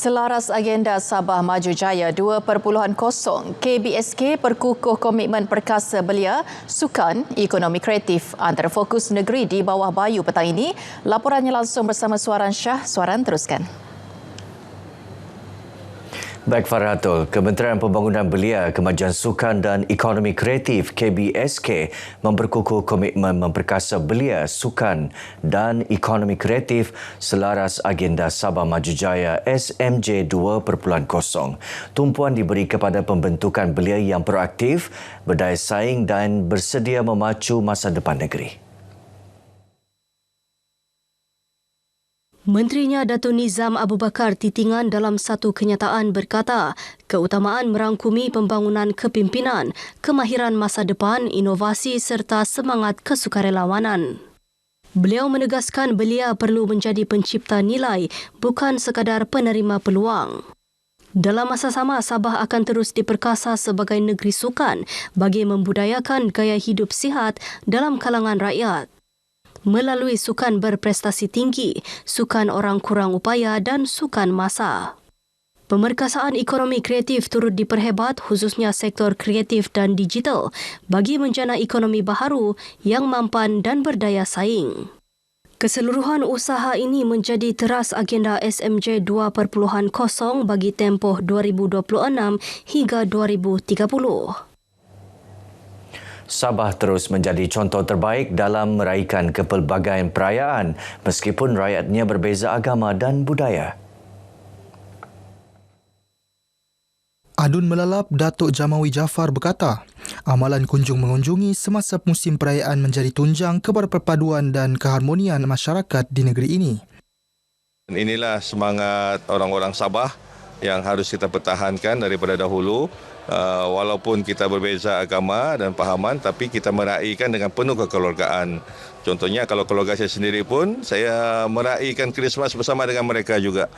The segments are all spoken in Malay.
Selaras agenda Sabah Maju Jaya 2.0, KBSK berkukuh komitmen perkasa belia, sukan, ekonomi kreatif antara fokus negeri di bawah Bayu petang ini. Laporannya langsung bersama Suaran Shah. Suaran teruskan. Baik Farhatul, Kementerian Pembangunan Belia, Kemajuan Sukan dan Ekonomi Kreatif KBSK memperkukuh komitmen memperkasa belia, sukan dan ekonomi kreatif selaras agenda Sabah Maju Jaya SMJ 2.0. Tumpuan diberi kepada pembentukan belia yang proaktif, berdaya saing dan bersedia memacu masa depan negeri. Menterinya Datuk Nizam Abu Bakar Titingan dalam satu kenyataan berkata, keutamaan merangkumi pembangunan kepimpinan, kemahiran masa depan, inovasi serta semangat kesukarelawanan. Beliau menegaskan belia perlu menjadi pencipta nilai, bukan sekadar penerima peluang. Dalam masa sama, Sabah akan terus diperkasa sebagai negeri sukan bagi membudayakan gaya hidup sihat dalam kalangan rakyat. Melalui sukan berprestasi tinggi, sukan orang kurang upaya dan sukan masa. Pemerkasaan ekonomi kreatif turut diperhebat khususnya sektor kreatif dan digital bagi menjana ekonomi baharu yang mampan dan berdaya saing. Keseluruhan usaha ini menjadi teras agenda SMJ 2.0 bagi tempoh 2026 hingga 2030. Sabah terus menjadi contoh terbaik dalam meraihkan kepelbagaian perayaan meskipun rakyatnya berbeza agama dan budaya. Adun Melalap Datuk Jamawi Jaafar berkata, amalan kunjung mengunjungi semasa musim perayaan menjadi tunjang kepada perpaduan dan keharmonian masyarakat di negeri ini. Inilah semangat orang-orang Sabah yang harus kita pertahankan daripada dahulu. Walaupun kita berbeza agama dan pahaman, tapi kita meraihkan dengan penuh kekeluargaan. Contohnya kalau keluarga saya sendiri pun, saya meraihkan Krismas bersama dengan mereka juga.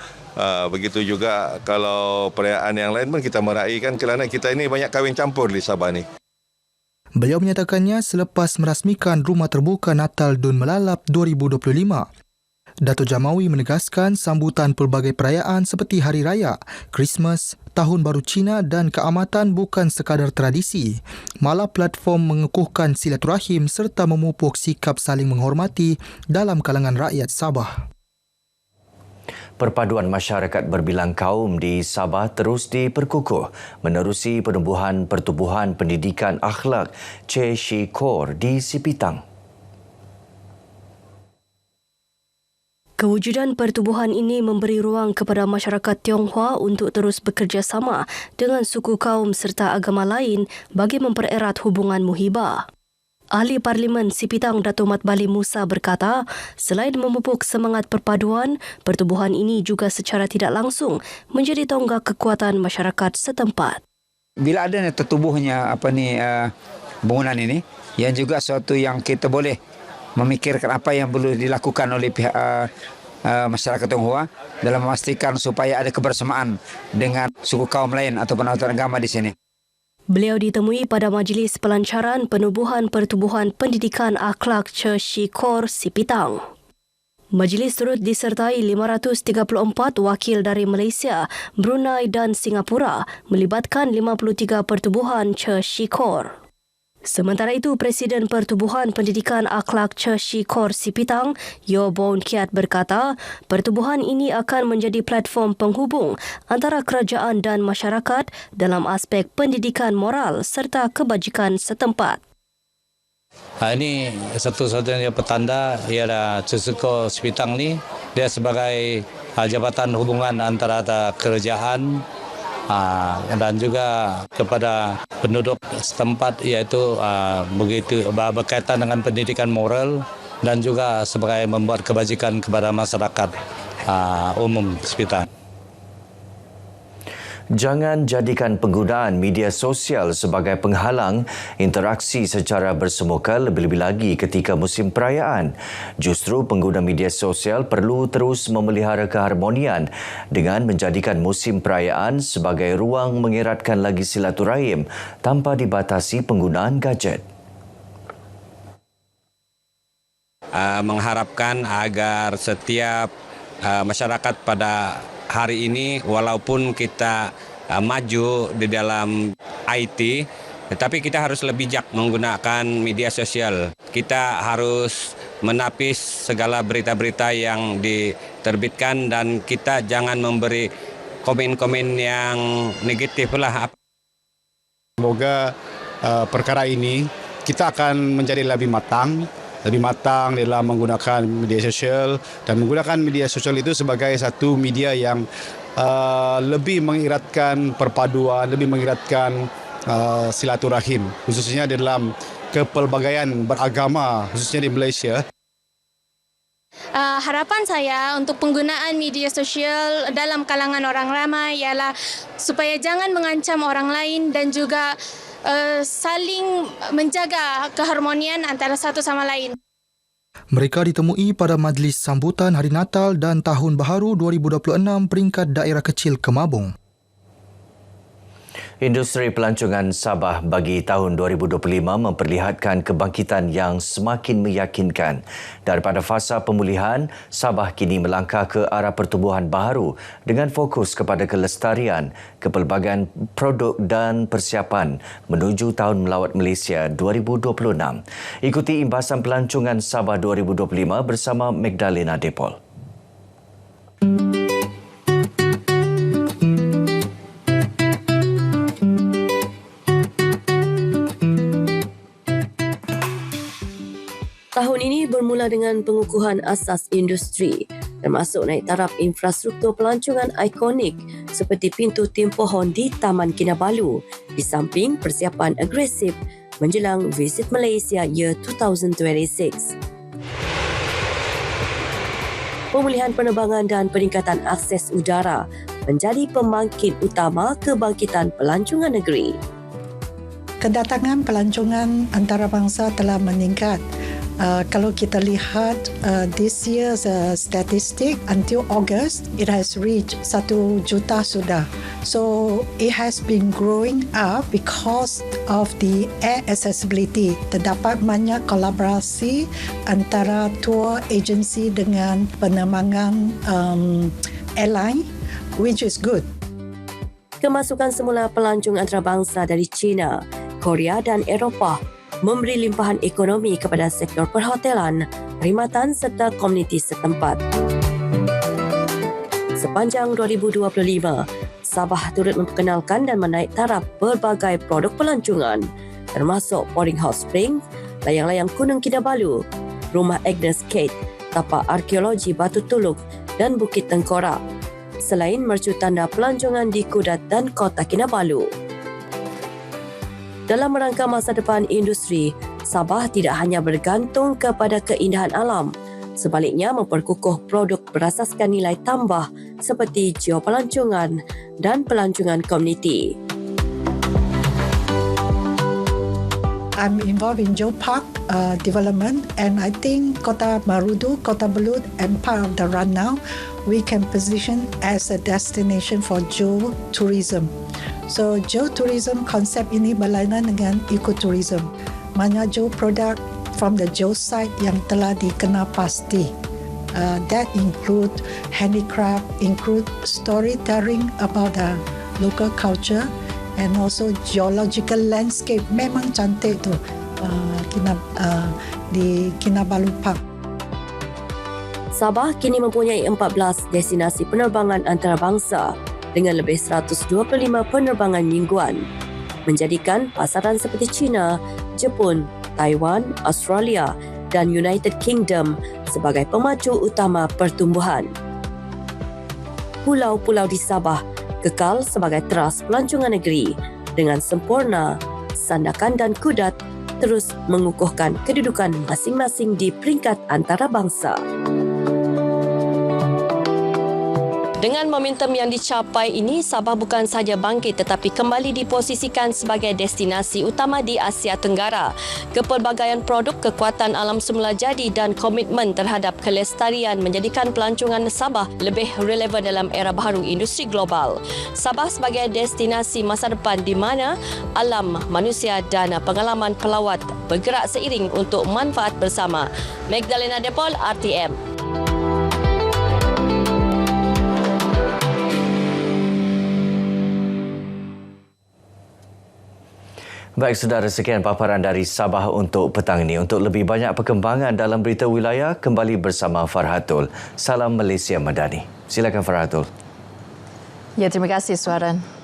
Begitu juga kalau perayaan yang lain pun kita meraihkan kerana kita ini banyak kahwin campur di Sabah ni. Beliau menyatakannya selepas merasmikan Rumah Terbuka Natal Dun Melalap 2025. Datuk Jamawi menegaskan sambutan pelbagai perayaan seperti Hari Raya, Krismas, Tahun Baru Cina dan keamatan bukan sekadar tradisi, malah platform mengukuhkan silaturahim serta memupuk sikap saling menghormati dalam kalangan rakyat Sabah. Perpaduan masyarakat berbilang kaum di Sabah terus diperkukuh menerusi penumbuhan pertubuhan pendidikan akhlak CSI Core di Sipitang. Kewujudan pertubuhan ini memberi ruang kepada masyarakat Tionghoa untuk terus bekerjasama dengan suku kaum serta agama lain bagi mempererat hubungan muhibah. Ahli Parlimen Sipitang Datuk Mat Bali Musa berkata, selain memupuk semangat perpaduan, pertubuhan ini juga secara tidak langsung menjadi tonggak kekuatan masyarakat setempat. Bila ada tertubuhnya bangunan ini, yang juga suatu yang kita boleh memikirkan apa yang perlu dilakukan oleh pihak masyarakat Tionghoa dalam memastikan supaya ada kebersamaan dengan suku kaum lain ataupun agama di sini. Beliau ditemui pada majlis pelancaran penubuhan pertubuhan pendidikan akhlak CSI Core Sipitang. Majlis turut disertai 534 wakil dari Malaysia, Brunei dan Singapura melibatkan 53 pertubuhan CSI Core. Sementara itu, Presiden Pertubuhan Pendidikan Akhlak CSI Core Sipitang, Yo Bon Kiat berkata, pertubuhan ini akan menjadi platform penghubung antara kerajaan dan masyarakat dalam aspek pendidikan moral serta kebajikan setempat. Ini satu-satunya petanda ialah CSI Core Sipitang ni, dia sebagai jabatan hubungan antara kerajaan dan juga kepada penduduk setempat, iaitu begitu berkaitan dengan pendidikan moral dan juga sebagai membuat kebajikan kepada masyarakat umum Sipitang. Jangan jadikan penggunaan media sosial sebagai penghalang interaksi secara bersemuka lebih-lebih lagi ketika musim perayaan. Justru pengguna media sosial perlu terus memelihara keharmonian dengan menjadikan musim perayaan sebagai ruang mengeratkan lagi silaturahim tanpa dibatasi penggunaan gadget. Mengharapkan agar setiap masyarakat pada hari ini walaupun kita maju di dalam IT, tetapi kita harus lebih bijak menggunakan media sosial. Kita harus menapis segala berita-berita yang diterbitkan dan kita jangan memberi komen-komen yang negatif lah. Semoga perkara ini kita akan menjadi lebih matang dalam menggunakan media sosial dan menggunakan media sosial itu sebagai satu media yang lebih mengeratkan perpaduan, lebih mengeratkan silaturahim, khususnya dalam kepelbagaian beragama, khususnya di Malaysia. Harapan saya untuk penggunaan media sosial dalam kalangan orang ramai ialah supaya jangan mengancam orang lain dan juga saling menjaga keharmonian antara satu sama lain. Mereka ditemui pada majlis sambutan Hari Natal dan Tahun Baharu 2026 peringkat daerah kecil Kemabung. Industri pelancongan Sabah bagi tahun 2025 memperlihatkan kebangkitan yang semakin meyakinkan. Daripada fasa pemulihan, Sabah kini melangkah ke arah pertumbuhan baharu dengan fokus kepada kelestarian, kepelbagaian produk dan persiapan menuju Tahun Melawat Malaysia 2026. Ikuti imbasan pelancongan Sabah 2025 bersama Magdalena Depol. Tahun ini bermula dengan pengukuhan asas industri, termasuk naik taraf infrastruktur pelancongan ikonik seperti pintu tim pohon di Taman Kinabalu, di samping persiapan agresif menjelang Visit Malaysia Year 2026. Pemulihan penerbangan dan peningkatan akses udara menjadi pembangkit utama kebangkitan pelancongan negeri. Kedatangan pelancongan antarabangsa telah meningkat. Kalau kita lihat this year's statistic until August, it has reached 1 juta sudah. So it has been growing up because of the air accessibility. Terdapat banyak kolaborasi antara tour agency dengan penerbangan airline, which is good. Kemasukan semula pelancong antarabangsa dari China, Korea dan Eropah memberi limpahan ekonomi kepada sektor perhotelan, perkhidmatan serta komuniti setempat. Sepanjang 2025, Sabah turut memperkenalkan dan menaik taraf berbagai produk pelancongan, termasuk Boarding House Spring, layang-layang Gunung Kinabalu, Rumah Agnes Kate, Tapak Arkeologi Batu Tuluk dan Bukit Tengkorak, selain mercu tanda pelancongan di Kudat dan Kota Kinabalu. Dalam rangka masa depan industri, Sabah tidak hanya bergantung kepada keindahan alam, sebaliknya memperkukuh produk berasaskan nilai tambah seperti geopelancongan dan pelancongan komuniti. I'm involved in Geopark development, and I think Kota Marudu, Kota Belud and part of the Ranau, we can position as a destination for geotourism. So geotourism konsep ini berlainan dengan ecotourism. Mana geo produk from the geo site yang telah dikenal pasti. That include handicraft, include storytelling about the local culture, and also geological landscape. Memang cantik tu di Kinabalu Park. Sabah kini mempunyai 14 destinasi penerbangan antarabangsa dengan lebih 125 penerbangan mingguan, menjadikan pasaran seperti China, Jepun, Taiwan, Australia dan United Kingdom sebagai pemacu utama pertumbuhan. Pulau-pulau di Sabah kekal sebagai teras pelancongan negeri dengan sempurna, Sandakan dan Kudat terus mengukuhkan kedudukan masing-masing di peringkat antarabangsa. Dengan momentum yang dicapai ini, Sabah bukan sahaja bangkit tetapi kembali diposisikan sebagai destinasi utama di Asia Tenggara. Kepelbagaian produk, kekuatan alam semula jadi dan komitmen terhadap kelestarian menjadikan pelancongan Sabah lebih relevan dalam era baharu industri global. Sabah sebagai destinasi masa depan di mana alam, manusia dan pengalaman pelawat bergerak seiring untuk manfaat bersama. Magdalena Depol, RTM. Baik saudara, sekian paparan dari Sabah untuk petang ini. Untuk lebih banyak perkembangan dalam berita wilayah, kembali bersama Farhatul. Salam Malaysia Madani. Silakan Farhatul. Ya, terima kasih Suaran.